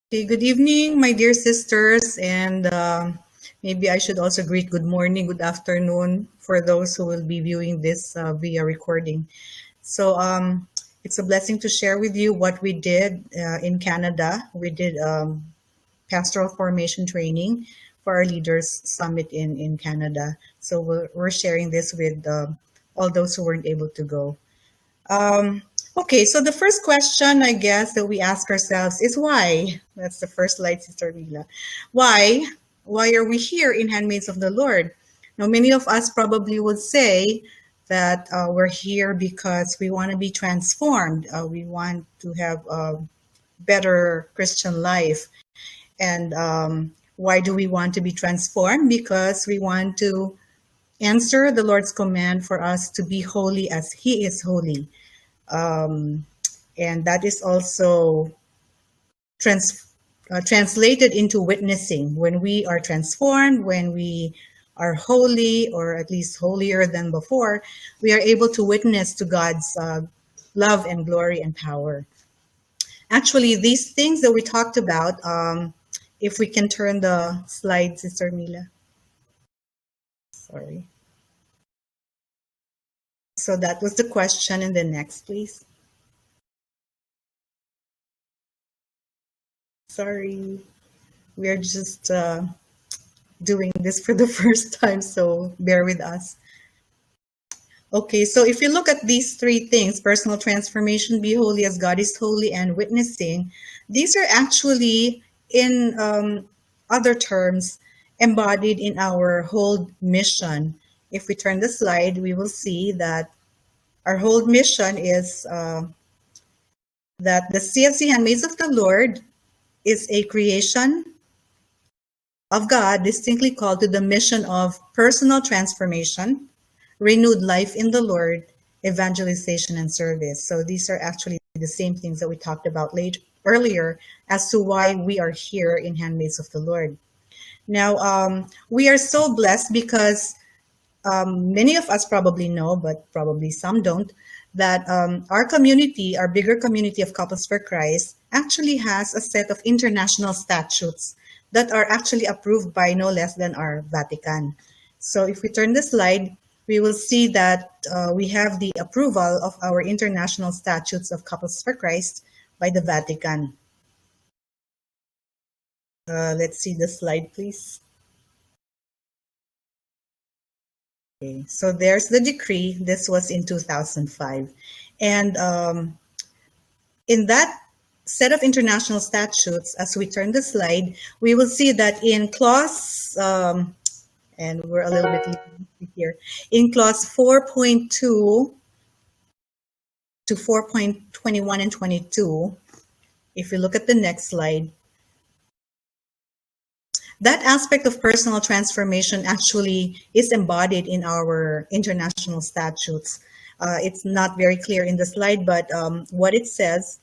Okay, good evening, my dear sisters, and maybe I should also greet good morning, good afternoon for those who will be viewing this via recording. So it's a blessing to share with you what we did in Canada. We did pastoral formation training for our leaders summit in Canada. So we're sharing this with all those who weren't able to go. Um, okay, so the first question, I guess, that we ask ourselves is why? That's the first slide, Sister Mila. Why? Why are we here in Handmaids of the Lord? Now, many of us probably would say that we're here because we want to be transformed. We want to have a better Christian life. And why do we want to be transformed? Because we want to answer the Lord's command for us to be holy as He is holy. Um, and that is also translated into witnessing. When we are transformed, when we are holy, or at least holier than before, we are able to witness to God's love and glory and power. Actually, these things that we talked about, if we can turn the slide, Sister Mila. Sorry. So that was the question. And then next, please. Sorry. We're just doing this for the first time, so bear with us. Okay, so if you look at these three things, personal transformation, be holy as God is holy, and witnessing, these are actually, in other terms, embodied in our whole mission. If we turn the slide, we will see that our whole mission is that the CFC Handmaids of the Lord is a creation of God distinctly called to the mission of personal transformation, renewed life in the Lord, evangelization, and service. So these are actually the same things that we talked about earlier as to why we are here in Handmaids of the Lord. Now, we are so blessed because many of us probably know, but probably some don't, that our community, our bigger community of Couples for Christ, actually has a set of international statutes that are actually approved by no less than our Vatican. So if we turn the slide, we will see that we have the approval of our international statutes of Couples for Christ by the Vatican. Let's see the slide, please. Okay, so there's the decree. This was in 2005. And in that set of international statutes, as we turn the slide, we will see that in clause, and we're a little bit here, in clause 4.2 to 4.21 and 22, if you look at the next slide, that aspect of personal transformation actually is embodied in our international statutes. It's not very clear in the slide, but what it says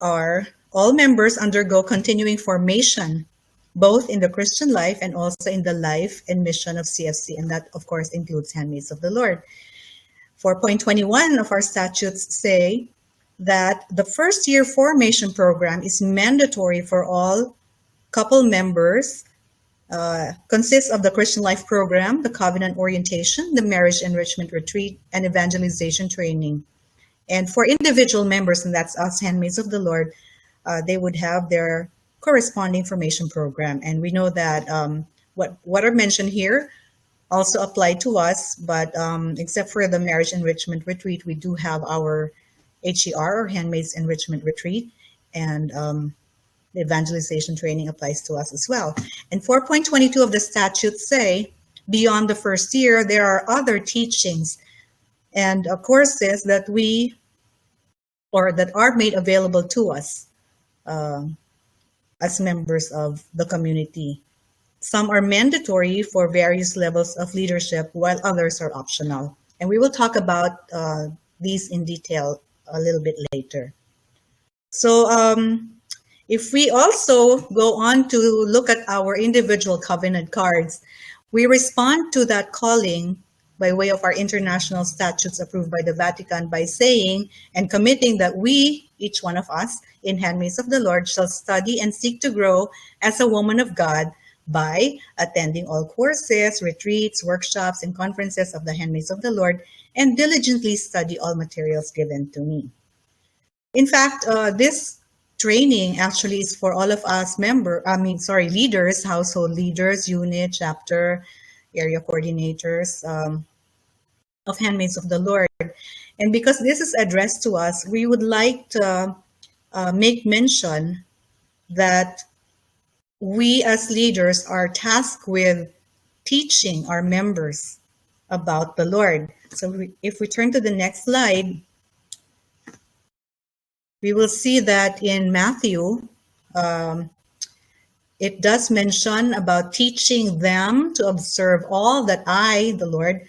are all members undergo continuing formation, both in the Christian life and also in the life and mission of CFC. And that, of course, includes Handmaids of the Lord. 4.21 of our statutes say that the first year formation program is mandatory for all couple members, consists of the Christian Life Program, the Covenant Orientation, the Marriage Enrichment Retreat, and Evangelization Training. And for individual members, and that's us, Handmaids of the Lord, they would have their corresponding formation program. And we know that what are mentioned here also apply to us, but except for the Marriage Enrichment Retreat, we do have our HER, or Handmaids Enrichment Retreat, and the evangelization training applies to us as well. And 4.22 of the statutes say, beyond the first year, there are other teachings and courses that that are made available to us as members of the community. Some are mandatory for various levels of leadership, while others are optional. And we will talk about these in detail a little bit later. So if we also go on to look at our individual covenant cards, we respond to that calling by way of our international statutes approved by the Vatican by saying and committing that we, each one of us, in Handmaids of the Lord, shall study and seek to grow as a woman of God by attending all courses, retreats, workshops, and conferences of the Handmaids of the Lord, and diligently study all materials given to me. In fact, this training actually is for all of us leaders, household leaders, unit, chapter, area coordinators of Handmaids of the Lord. And because this is addressed to us, we would like to make mention that we as leaders are tasked with teaching our members about the Lord. So if we turn to the next slide, we will see that in Matthew, it does mention about teaching them to observe all that I, the Lord,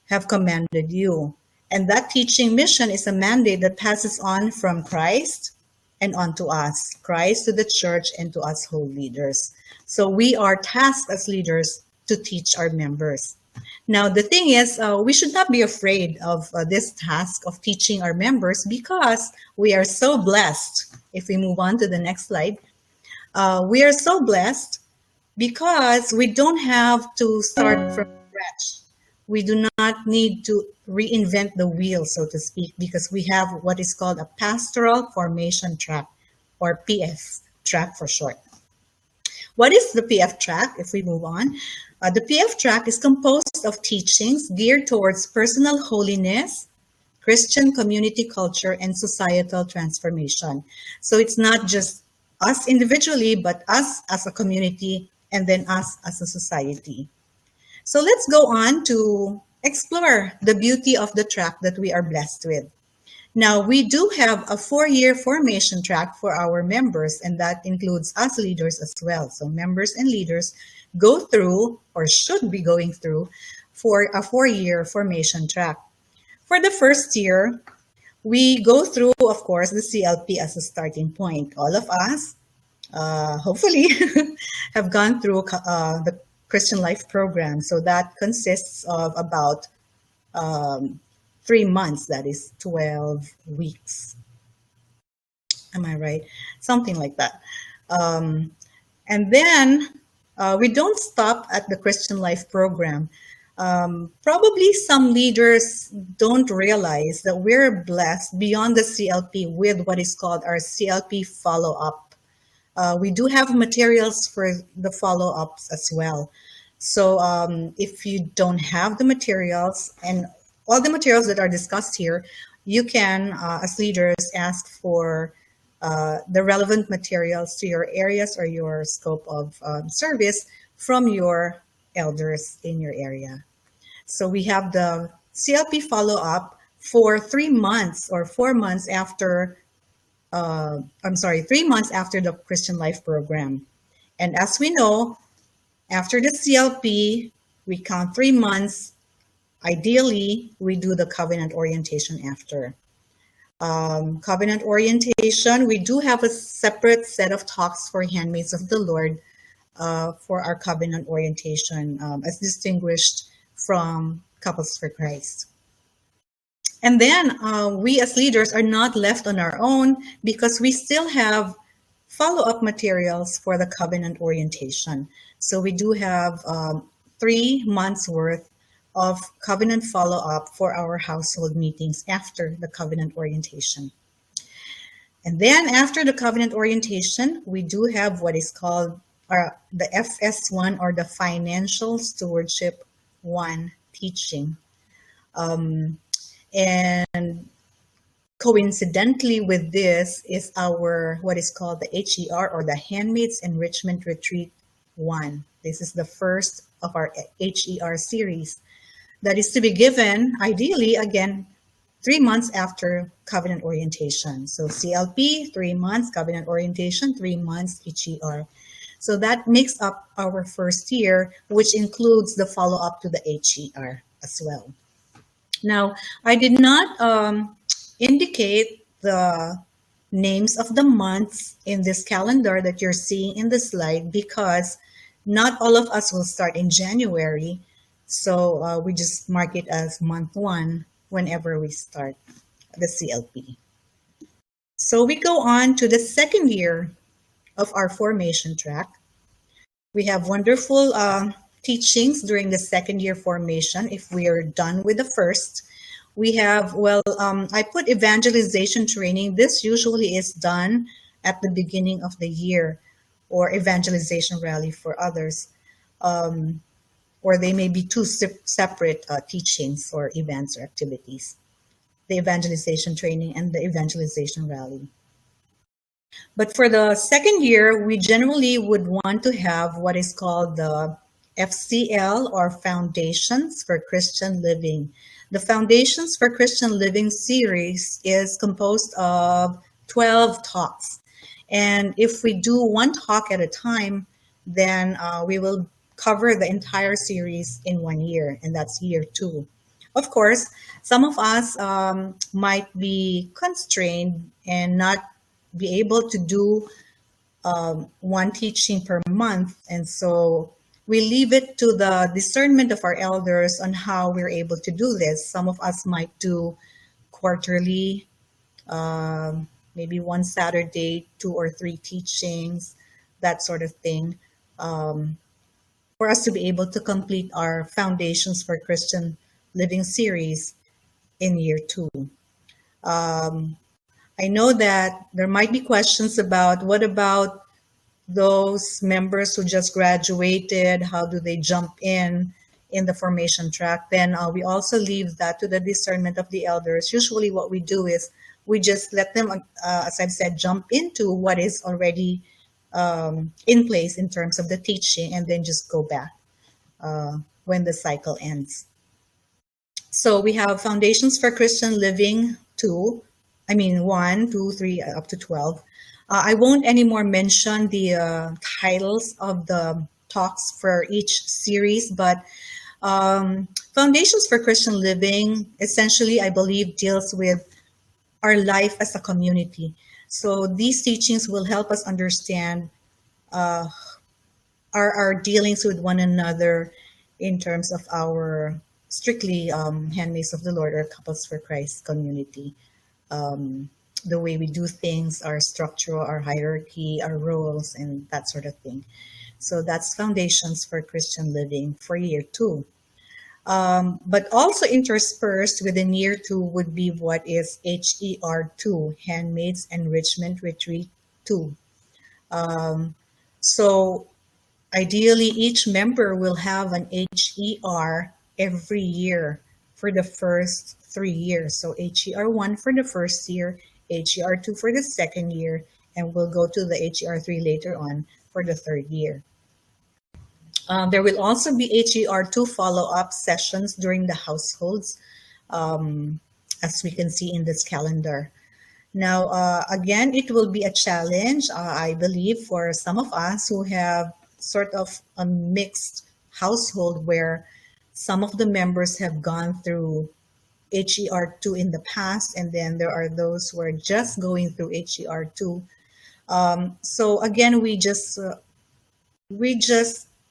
have commanded you. And that teaching mission is a mandate that passes on from Christ and on to us, Christ to the church and to us whole leaders. So we are tasked as leaders to teach our members. Now, the thing is, we should not be afraid of this task of teaching our members because we are so blessed. If we move on to the next slide, we are so blessed because we don't have to start from scratch. We do not need to reinvent the wheel, so to speak, because we have what is called a Pastoral Formation Track, or PF track for short. What is the PF track? If we move on, the PF track is composed of teachings geared towards personal holiness, Christian community culture, and societal transformation. So it's not just us individually, but us as a community, and then us as a society. So let's go on to explore the beauty of the track that we are blessed with. Now, we do have a 4-year formation track for our members, and that includes us leaders as well. So members and leaders go through, or should be going through, for a 4-year formation track. For the first year, we go through, of course, the CLP as a starting point. All of us, hopefully, have gone through the Christian Life program. So that consists of about 3 months, that is 12 weeks. Am I right? Something like that. And then we don't stop at the Christian Life program. Probably some leaders don't realize that we're blessed beyond the CLP with what is called our CLP follow-up. We do have materials for the follow-ups as well. So if you don't have the materials, and all the materials that are discussed here, you can, as leaders, ask for the relevant materials to your areas or your scope of service from your elders in your area. So we have the CLP follow-up for 3 months or 4 months after 3 months after the Christian Life program. And as we know, after the CLP, we count 3 months. Ideally, we do the covenant orientation after. Covenant orientation, we do have a separate set of talks for Handmaids of the Lord for our covenant orientation, as distinguished from Couples for Christ. And then we as leaders are not left on our own because we still have follow-up materials for the covenant orientation. So we do have 3 months worth of covenant follow-up for our household meetings after the covenant orientation. And then after the covenant orientation, we do have what is called the FS1, or the Financial Stewardship 1 teaching. And coincidentally with this is our what is called the HER, or the Handmaids Enrichment Retreat 1. This is the first of our HER series that is to be given, ideally, again, 3 months after covenant orientation. So CLP, 3 months, covenant orientation, 3 months HER. So that makes up our first year, which includes the follow-up to the HER as well. Now, I did not indicate the names of the months in this calendar that you're seeing in the slide because not all of us will start in January. So we just mark it as month one whenever we start the CLP. So we go on to the second year of our formation track. We have wonderful teachings during the second year formation. If we are done with the first, we have, I put evangelization training. This usually is done at the beginning of the year, or evangelization rally for others. Or they may be two separate teachings or events or activities, the evangelization training and the evangelization rally. But for the second year, we generally would want to have what is called the FCL, or Foundations for Christian Living. The Foundations for Christian Living series is composed of 12 talks. And if we do one talk at a time, then we will cover the entire series in 1 year, and that's year 2. Of course, some of us might be constrained and not be able to do one teaching per month. And so we leave it to the discernment of our elders on how we're able to do this. Some of us might do quarterly, maybe one Saturday, 2 or 3 teachings, that sort of thing, for us to be able to complete our Foundations for Christian Living series in year 2. I know that there might be questions about what about those members who just graduated? How do they jump in the formation track? Then we also leave that to the discernment of the elders. Usually what we do is we just let them, as I've said, jump into what is already in place in terms of the teaching, and then just go back when the cycle ends. So we have Foundations for Christian Living 1, 2, 3, up to 12. I won't anymore mention the titles of the talks for each series, but Foundations for Christian Living, essentially, I believe, deals with our life as a community. So these teachings will help us understand our dealings with one another in terms of our strictly Handmaids of the Lord or Couples for Christ community. The way we do things, our structure, our hierarchy, our roles, and that sort of thing. So that's Foundations for Christian Living for year 2. But also interspersed within year 2 would be what is HER2, Handmaids Enrichment Retreat 2. So ideally, each member will have an HER every year for the first 3 years. So HER1 for the first year, HER2 for the second year, and we'll go to the HER3 later on for the third year. There will also be HER2 follow-up sessions during the households, as we can see in this calendar. Now, again, it will be a challenge, I believe, for some of us who have sort of a mixed household where some of the members have gone through HER2 in the past, and then there are those who are just going through HER2. So again, we just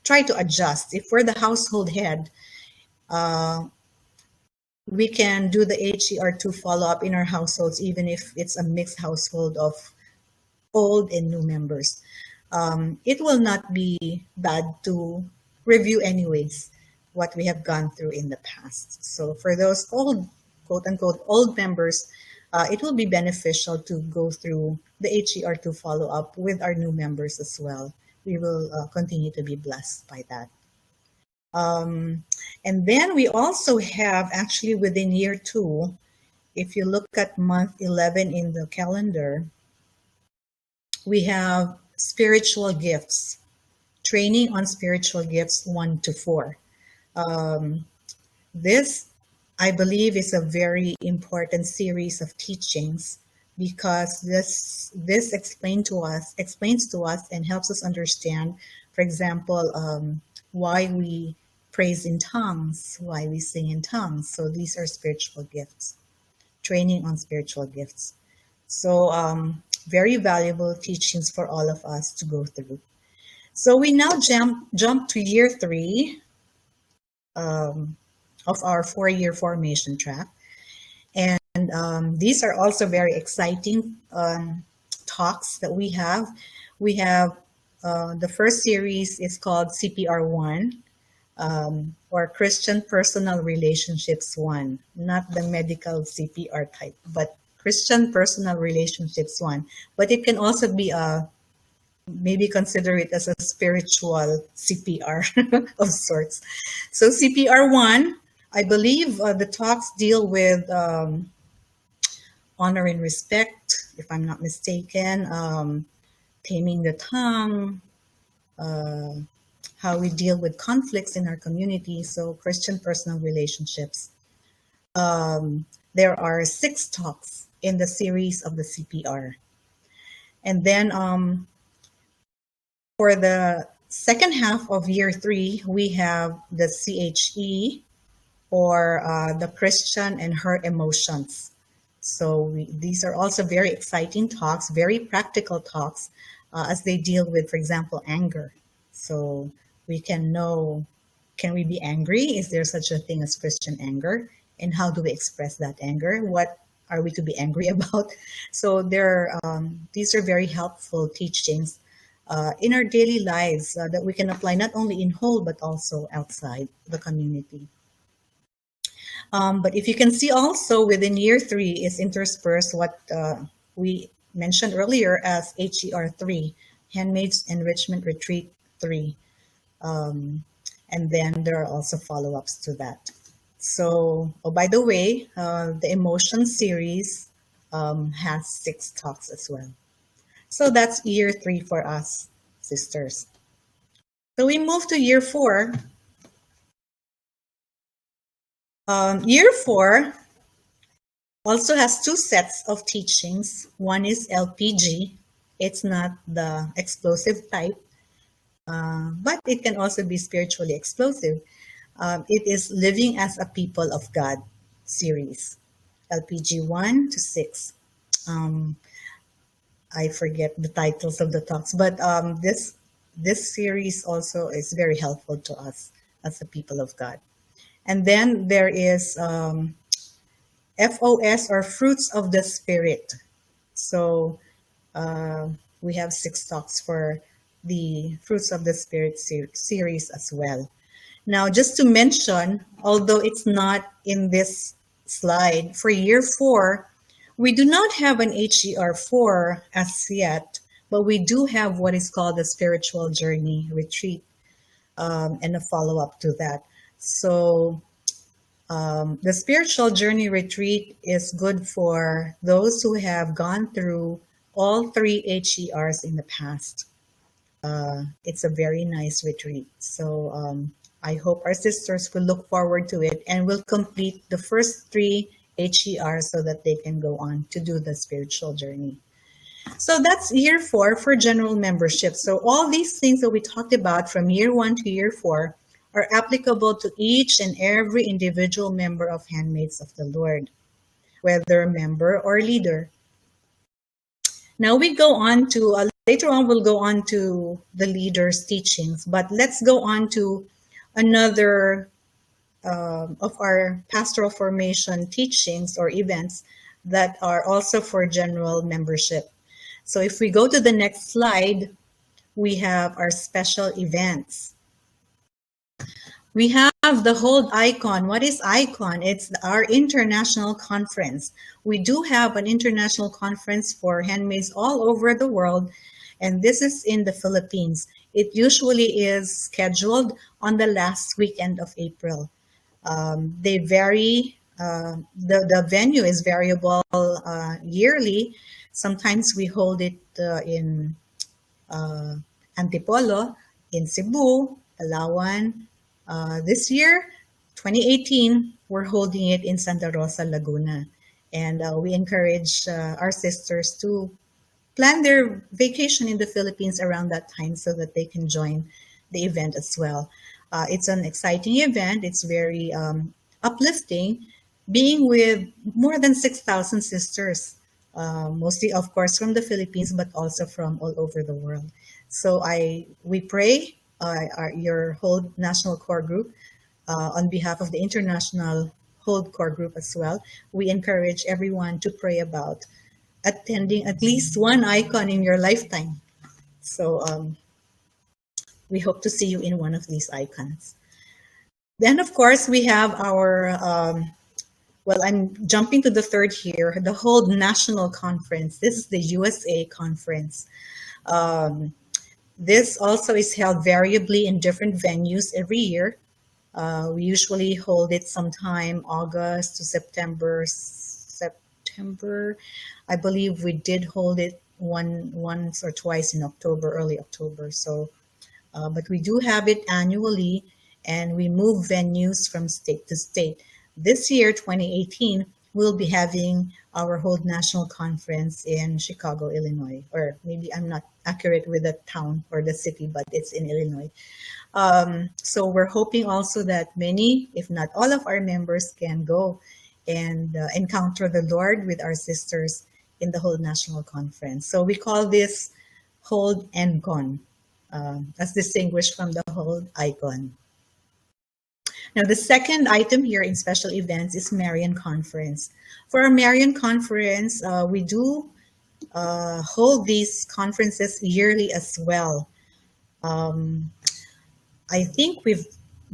try to adjust. If we're the household head, we can do the HER2 follow-up in our households, even if it's a mixed household of old and new members. It will not be bad to review anyways what we have gone through in the past. So for those old, quote-unquote, old members, it will be beneficial to go through the HER2 follow-up with our new members as well. We will continue to be blessed by that. And then we also have, actually within year 2, if you look at month 11 in the calendar, we have spiritual gifts, training on spiritual gifts 1 to 4. This, I believe, is a very important series of teachings, because this explains to us and helps us understand, for example, why we praise in tongues, why we sing in tongues. So these are spiritual gifts, training on spiritual gifts. So very valuable teachings for all of us to go through. So we now jump to year 3. um, of our 4-year formation track. And these are also very exciting talks that we have. We have the first series is called CPR1, or Christian Personal Relationships 1, not the medical CPR type, but Christian Personal Relationships 1. But it can also be maybe consider it as a spiritual CPR of sorts. So CPR 1, I believe the talks deal with honor and respect, if I'm not mistaken, taming the tongue, uh, how we deal with conflicts in our community. So Christian personal relationships. There are 6 talks in the series of the CPR. And then for the second half of year 3, we have the CHE, or the Christian and her emotions. So these are also very exciting talks, very practical talks, as they deal with, for example, anger. So we can know, can we be angry? Is there such a thing as Christian anger? And how do we express that anger? What are we to be angry about? So these are very helpful teachings in our daily lives that we can apply not only in whole, but also outside the community. But if you can see also within year 3 is interspersed what we mentioned earlier as HER3, Handmaids Enrichment Retreat 3. And then there are also follow-ups to that. So, oh, by the way, the emotion series has 6 talks as well. So that's year 3 for us, sisters. So we move to year 4. Year 4 also has 2 sets of teachings. One is LPG. It's not the explosive type, but it can also be spiritually explosive. It is Living as a People of God series, LPG 1 to 6. I forget the titles of the talks, but this series also is very helpful to us as a people of God. And then there is FOS, or Fruits of the Spirit. So we have 6 talks for the Fruits of the Spirit series as well. Now, just to mention, although it's not in this slide, for year 4, we do not have an HER4 as yet, but we do have what is called a spiritual journey retreat and a follow-up to that. So the spiritual journey retreat is good for those who have gone through all 3 HERs in the past. It's a very nice retreat. So I hope our sisters will look forward to it and will complete the first 3 HERs so that they can go on to do the spiritual journey. So that's year 4 for general membership. So all these things that we talked about from year 1 to year 4 are applicable to each and every individual member of Handmaids of the Lord, whether member or leader. Now we go on to, later on we'll go on to the leader's teachings, but let's go on to another of our pastoral formation teachings or events that are also for general membership. So if we go to the next slide, we have our special events. We have the Hold Icon. What is Icon? It's our international conference. We do have an international conference for handmaids all over the world, and this is in the Philippines. It usually is scheduled on the last weekend of April. They vary. The venue is variable yearly. Sometimes we hold it in Antipolo, in Cebu, Palawan. This year, 2018, we're holding it in Santa Rosa, Laguna. And we encourage our sisters to plan their vacation in the Philippines around that time so that they can join the event as well. It's an exciting event. It's very uplifting, being with more than 6,000 sisters, mostly, of course, from the Philippines, but also from all over the world. So we pray your whole national core group on behalf of the International Hold Core Group as well, we encourage everyone to pray about attending at least one icon in your lifetime. So we hope to see you in one of these icons. Then, of course, we have our, well, I'm jumping to the third here, the Hold National Conference. This is the USA conference. This also is held variably in different venues every year. We usually hold it sometime August to September. September, I believe we did hold it once or twice in October, early October. So, but we do have it annually, and we move venues from state to state. This year, 2018, we'll be having our Hold National Conference in Chicago, Illinois, or maybe I'm not accurate with the town or the city, but it's in Illinois. So we're hoping also that many, if not all of our members can go and encounter the Lord with our sisters in the Hold National Conference. So we call this Hold Ncon, as distinguished from the Hold Icon. Now, the second item here in special events is Marian Conference. For our Marian Conference, we do hold these conferences yearly as well. I think we've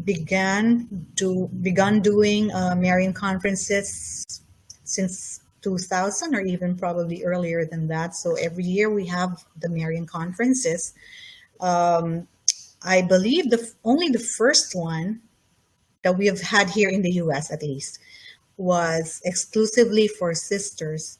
begun doing Marian conferences since 2000 or even probably earlier than that. So every year we have the Marian conferences. I believe only the first one that we have had here in the US at least was exclusively for sisters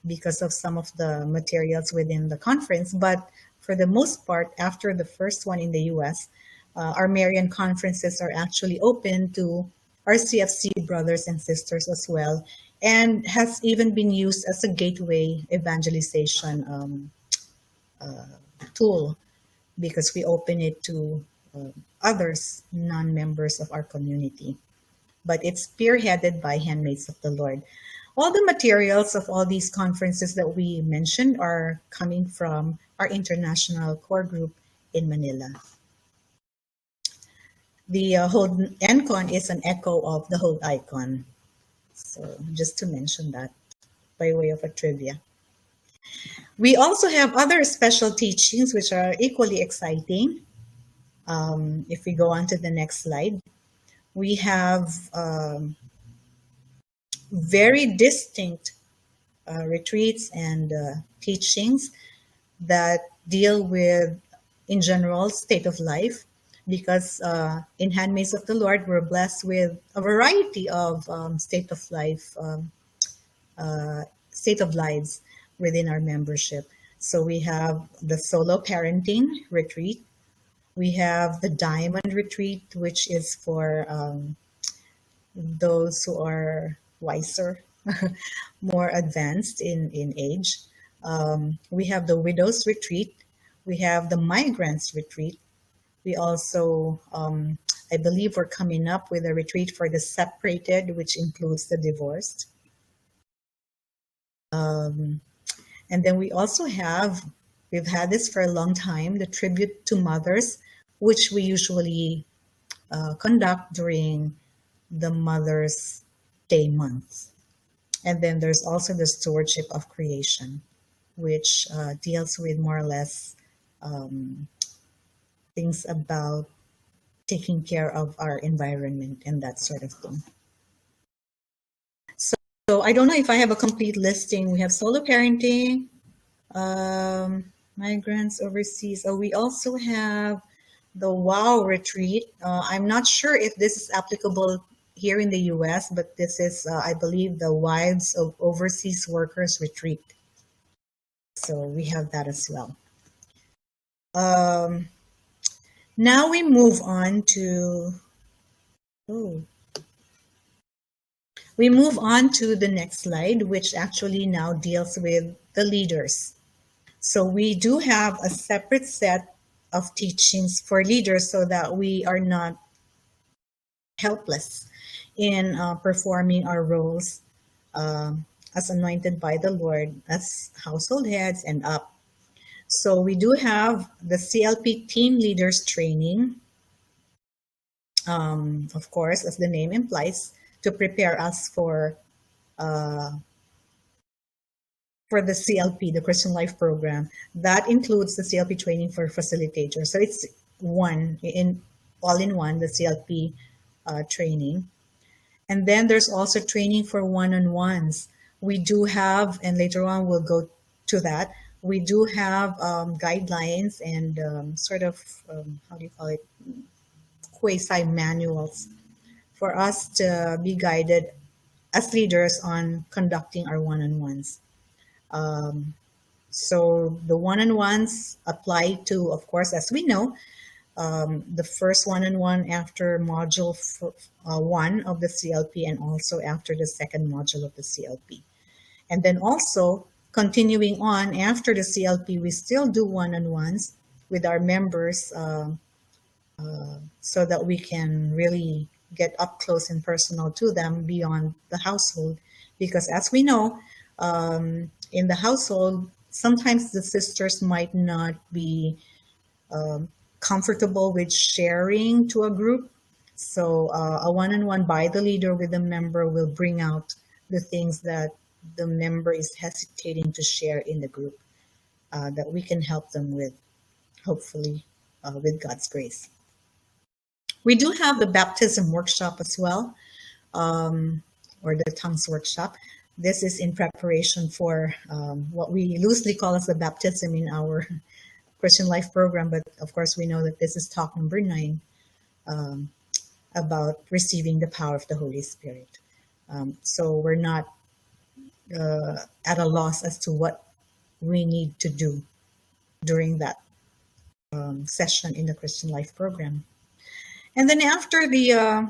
because of some of the materials within the conference. But for the most part, after the first one in the US, our Marian conferences are actually open to our CFC brothers and sisters as well, and has even been used as a gateway evangelization tool, because we open it to others, non-members of our community. But it's spearheaded by Handmaids of the Lord. All the materials of all these conferences that we mentioned are coming from our international core group in Manila. The Hold Ncon is an echo of the Hold Icon. So just to mention that by way of a trivia. We also have other special teachings which are equally exciting. If we go on to the next slide, we have very distinct retreats and teachings that deal with, in general, state of life, because in Handmaids of the Lord, we're blessed with a variety of state of lives within our membership. So we have the solo parenting retreat. We have the diamond retreat, which is for those who are wiser, more advanced in age. We have the widows retreat. We have the migrants retreat. We also, I believe we're coming up with a retreat for the separated, which includes the divorced. And then we also have, we've had this for a long time, the tribute to mothers, which we usually conduct during the Mother's Day month. And then there's also the stewardship of creation, which deals with more or less things about taking care of our environment and that sort of thing. So I don't know if I have a complete listing. We have solo parenting, migrants overseas. Oh, we also have the WOW retreat. I'm not sure if this is applicable here in the US, but this is, I believe, the Wives of Overseas Workers retreat. So we have that as well. Now we move on to, we move on to the next slide, which actually now deals with the leaders. So we do have a separate set of teachings for leaders so that we are not helpless in performing our roles as anointed by the Lord as household heads and up. So we do have the CLP Team Leaders Training. of course, as the name implies, to prepare us uh, for the CLP, the Christian Life Program. That includes the CLP training for facilitators. So it's one in all in one, the CLP training. And then there's also training for one-on-ones. We do have, and later on we'll go to that, we do have guidelines and sort of, how do you call it, quasi manuals for us to be guided as leaders on conducting our one-on-ones. Um, so the one-on-ones apply to, of course, as we know, the first one-on-one after module one of the CLP and also after the second module of the CLP. And then also continuing on after the CLP, we still do one-on-ones with our members so that we can really get up close and personal to them beyond the household. Because as we know, in the household, sometimes the sisters might not be comfortable with sharing to a group. So a one-on-one by the leader with the member will bring out the things that the member is hesitating to share in the group that we can help them with, hopefully, with God's grace. We do have the baptism workshop as well, or the tongues workshop. This is in preparation for what we loosely call as the baptism in our Christian Life Program, but of course we know that this is talk number 9 about receiving the power of the Holy Spirit. So we're not at a loss as to what we need to do during that session in the Christian Life Program. And then after the,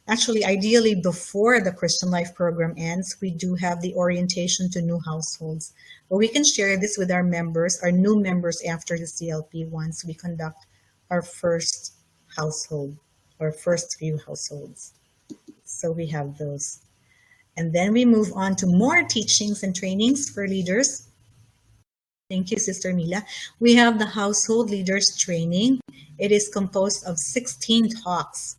actually ideally before the Christian Life Program ends, we do have the orientation to new households. But we can share this with our members, our new members after the CLP once we conduct our first household or first few households. So we have those. And then we move on to more teachings and trainings for leaders. Thank you, Sister Mila. We have the Household Leaders Training. It is composed of 16 talks.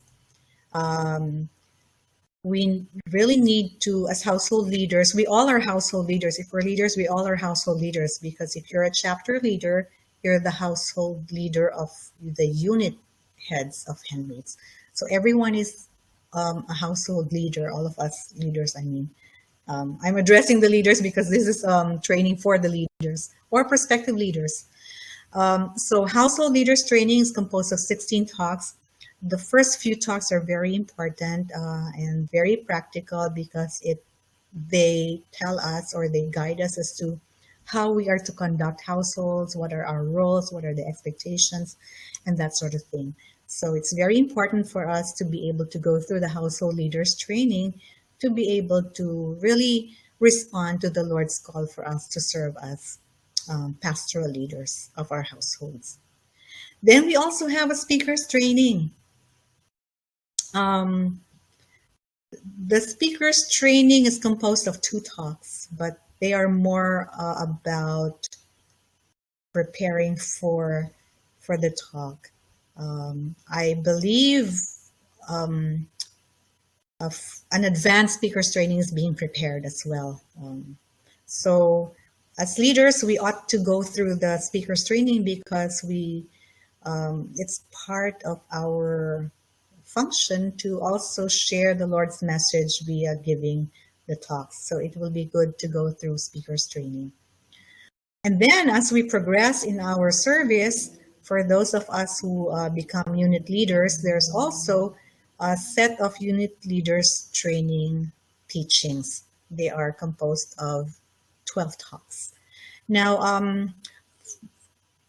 We really need to, as household leaders, we all are household leaders. If we're leaders, we all are household leaders, because if you're a chapter leader, you're the household leader of the unit heads of Handmaids. So everyone is a household leader, all of us leaders, I mean. I'm addressing the leaders because this is training for the leaders or prospective leaders. So household leaders training is composed of 16 talks. The first few talks are very important and very practical because they tell us or they guide us as to how we are to conduct households, what are our roles, what are the expectations, and that sort of thing. So it's very important for us to be able to go through the household leaders training to be able to really respond to the Lord's call for us to serve as pastoral leaders of our households. Then we also have a speakers training. The speakers training is composed of 2 talks, but they are more about preparing for the talk. I believe an advanced speakers training is being prepared as well. So as leaders, we ought to go through the speakers training because it's part of our function to also share the Lord's message via giving the talks. So it will be good to go through speakers training. And then as we progress in our service, for those of us who become unit leaders, there's also a set of unit leaders training teachings. They are composed of 12 talks. Now,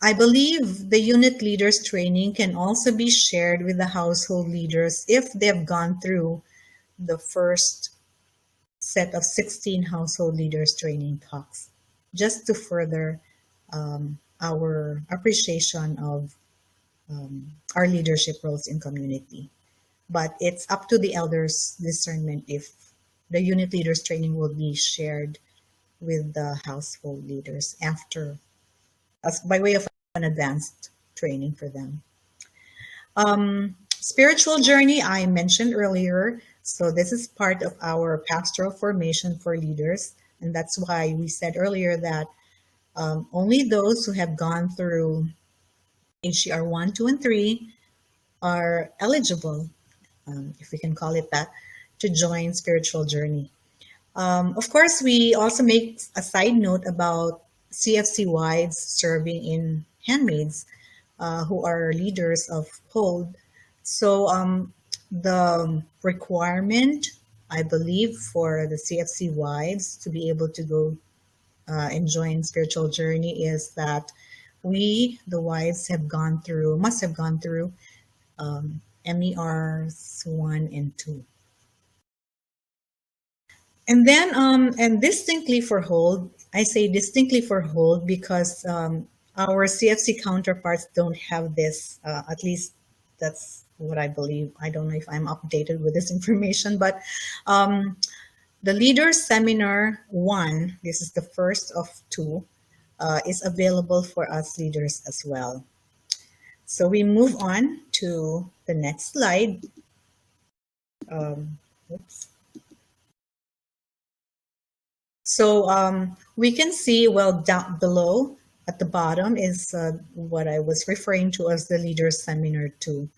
I believe the unit leaders training can also be shared with the household leaders if they've gone through the first set of 16 household leaders training talks, just to further our appreciation of our leadership roles in community. But it's up to the elders' discernment if the unit leaders training will be shared with the household leaders after, as by way of an advanced training for them. Spiritual journey, I mentioned earlier. So this is part of our pastoral formation for leaders. And that's why we said earlier that only those who have gone through HCR 1, 2, and 3 are eligible, if we can call it that, to join spiritual journey. Of course, we also make a side note about CFC wives serving in Handmaids, who are leaders of Hold. So the requirement, I believe, for the CFC wives to be able to go and join spiritual journey is that we, the wives, must have gone through MERs 1 and 2. And then, and distinctly for Hold, I say distinctly for Hold because our CFC counterparts don't have this, at least that's what I believe. I don't know if I'm updated with this information, but the Leaders Seminar 1, this is the first of 2, is available for us leaders as well. So we move on to the next slide. Oops. So we can see, well, down below at the bottom is what I was referring to as the Leaders Seminar 2.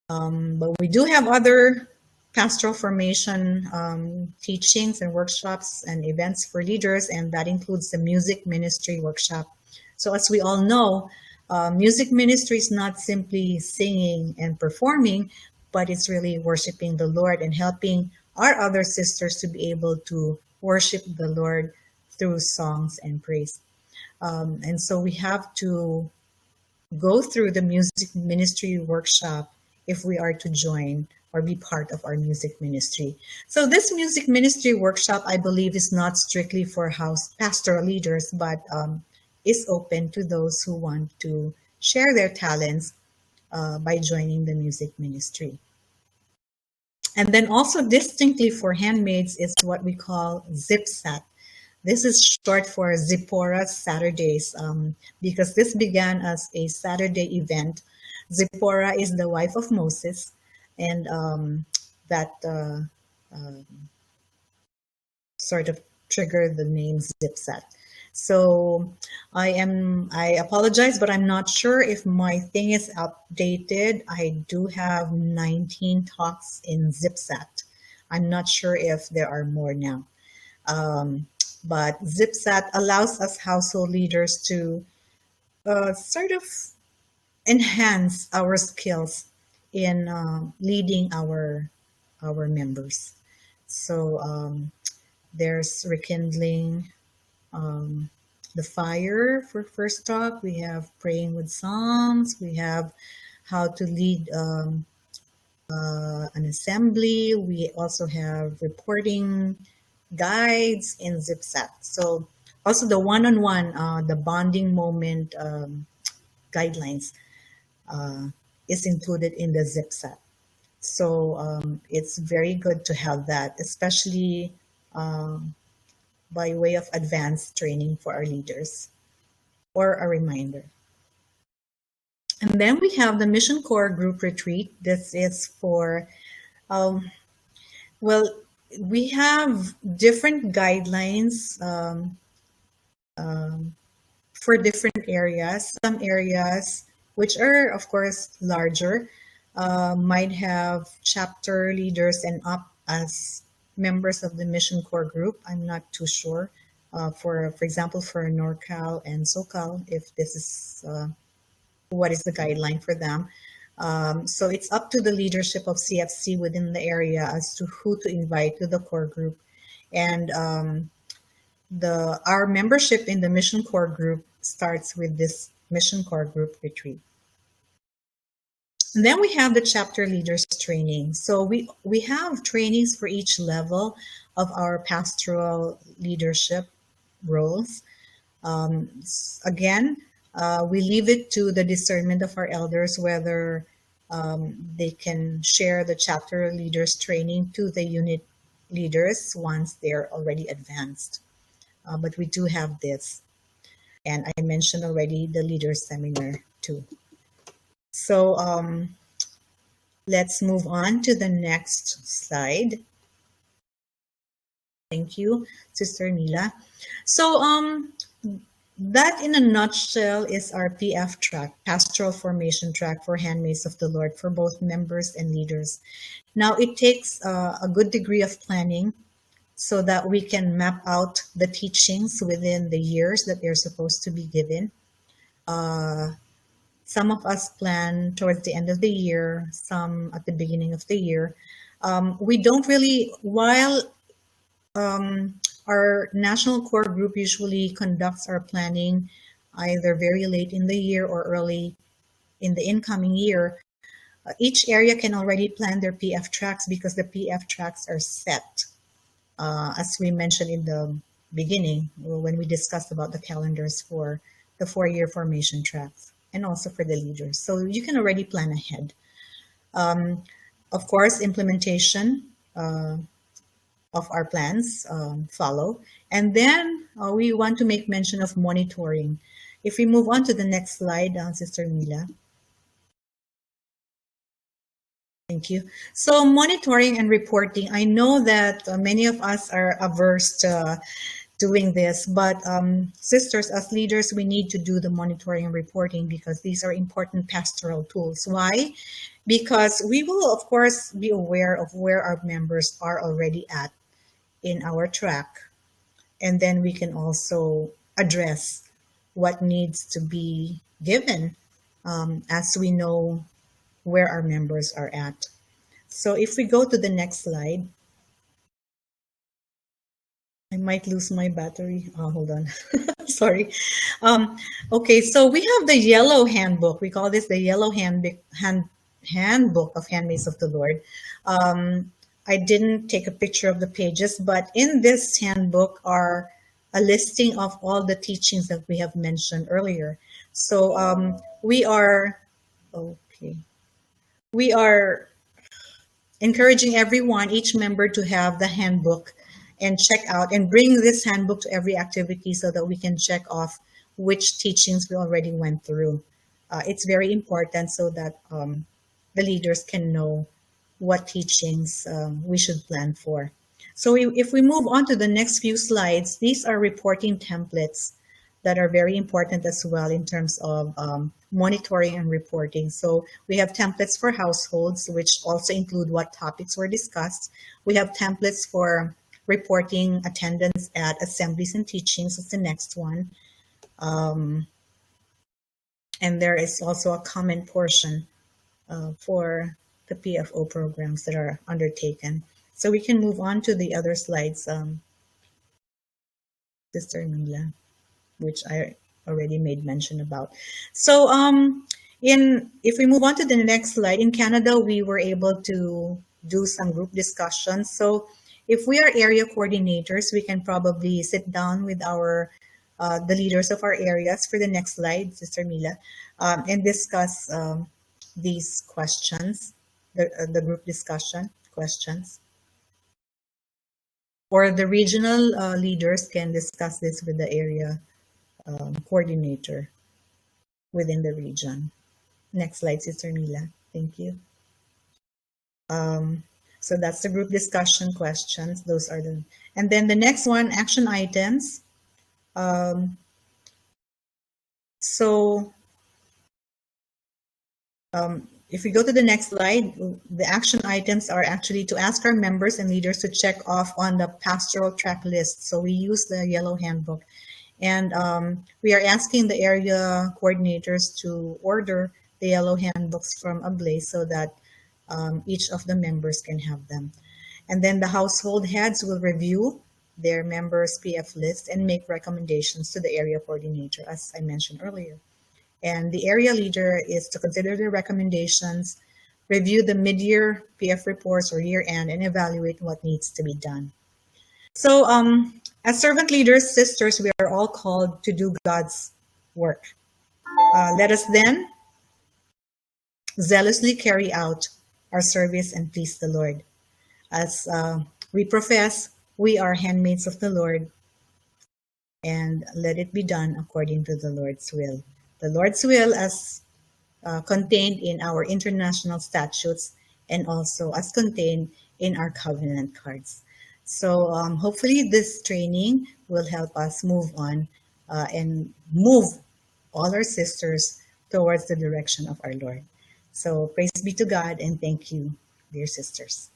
But we do have other pastoral formation teachings and workshops and events for leaders, and that includes the music ministry workshop. So as we all know, music ministry is not simply singing and performing, but it's really worshiping the Lord and helping our other sisters to be able to worship the Lord through songs and praise. And so we have to go through the music ministry workshop if we are to join or be part of our music ministry. So this music ministry workshop, I believe, is not strictly for house pastoral leaders, but is open to those who want to share their talents by joining the music ministry. And then also distinctly for Handmaids is what we call ZipSat. This is short for Zipporah Saturdays because this began as a Saturday event. Zipporah is the wife of Moses, and that sort of triggered the name ZipSat. So I apologize, but I'm not sure if my thing is updated. I do have 19 talks in ZipSat. I'm not sure if there are more now. But ZipSat allows us household leaders to sort of enhance our skills in leading our members. So there's rekindling the fire for first talk. We have praying with songs. We have how to lead an assembly. We also have reporting guides in ZipSat. So also the one-on-one, the bonding moment guidelines is included in the ZipSat. So it's very good to have that, especially by way of advanced training for our leaders or a reminder. And then we have the Mission Core Group Retreat. This is for, well, we have different guidelines for different areas. Some areas, which are, of course, larger, might have chapter leaders and up as members of the Mission Core Group. I'm not too sure. For example, for NorCal and SoCal, if this is what is the guideline for them. So it's up to the leadership of CFC within the area as to who to invite to the core group. And our membership in the Mission Core Group starts with this Mission Core Group retreat. And then we have the chapter leaders training. So we have trainings for each level of our pastoral leadership roles. Again, we leave it to the discernment of our elders whether they can share the chapter leaders training to the unit leaders once they're already advanced. But we do have this. And I mentioned already the leaders seminar too. So Let's move on to the next slide. Thank you, Sister Mila. So, that in a nutshell is our PF track, Pastoral Formation Track for Handmaids of the Lord for both members and leaders. Now, it takes a good degree of planning so that we can map out the teachings within the years that they're supposed to be given. Some of us plan towards the end of the year, some at the beginning of the year. We don't really, while our national core group usually conducts our planning either very late in the year or early in the incoming year, each area can already plan their PF tracks because the PF tracks are set. As we mentioned in the beginning, when we discussed about the calendars for the 4-year formation tracks and also for the leaders. So you can already plan ahead. Of course, implementation of our plans follow. And then we want to make mention of monitoring. If we move on to the next slide, Sister Mila. Thank you. So monitoring and reporting, I know that many of us are averse to doing this, but sisters, as leaders, we need to do the monitoring and reporting because these are important pastoral tools. Why? Because we will, of course, be aware of where our members are already at in our track. And then we can also address what needs to be given as we know where our members are at. So if we go to the next slide, I might lose my battery. Oh, hold on. Sorry. Okay, so we have the yellow handbook. We call this the yellow handbook of Handmaids of the Lord. I didn't take a picture of the pages, but in this handbook are a listing of all the teachings that we have mentioned earlier. So we are encouraging everyone, each member, to have the handbook and check out and bring this handbook to every activity so that we can check off which teachings we already went through. It's very important so that the leaders can know what teachings we should plan for. So if we move on to the next few slides, these are reporting templates that are very important as well in terms of monitoring and reporting. So we have templates for households, which also include what topics were discussed. We have templates for reporting attendance at assemblies and teachings. That's the next one. And there is also a comment portion for the PFO programs that are undertaken. So we can move on to the other slides, Sister Mila, which I already made mention about. So if we move on to the next slide, in Canada, we were able to do some group discussions. So if we are area coordinators, we can probably sit down with our the leaders of our areas for the next slide, Sister Mila, and discuss these questions, the group discussion questions. Or the regional leaders can discuss this with the area coordinator within the region. Next slide, Sister Mila. Thank you. So that's the group discussion questions. Those are the, and then the next one, action items. If we go to the next slide, the action items are actually to ask our members and leaders to check off on the pastoral track list. So we use the yellow handbook. And we are asking the area coordinators to order the yellow handbooks from Ablaze so that each of the members can have them. And then the household heads will review their members' PF list and make recommendations to the area coordinator, as I mentioned earlier. And the area leader is to consider the recommendations, review the mid-year PF reports or year-end, and evaluate what needs to be done. So as servant leaders, sisters, we are all called to do God's work. Let us then zealously carry out our service and please the Lord. As we profess, we are handmaids of the Lord, and let it be done according to the Lord's will. The Lord's will, as contained in our international statutes, and also as contained in our covenant cards. So hopefully this training will help us move on and move all our sisters towards the direction of our Lord. So praise be to God and thank you, dear sisters.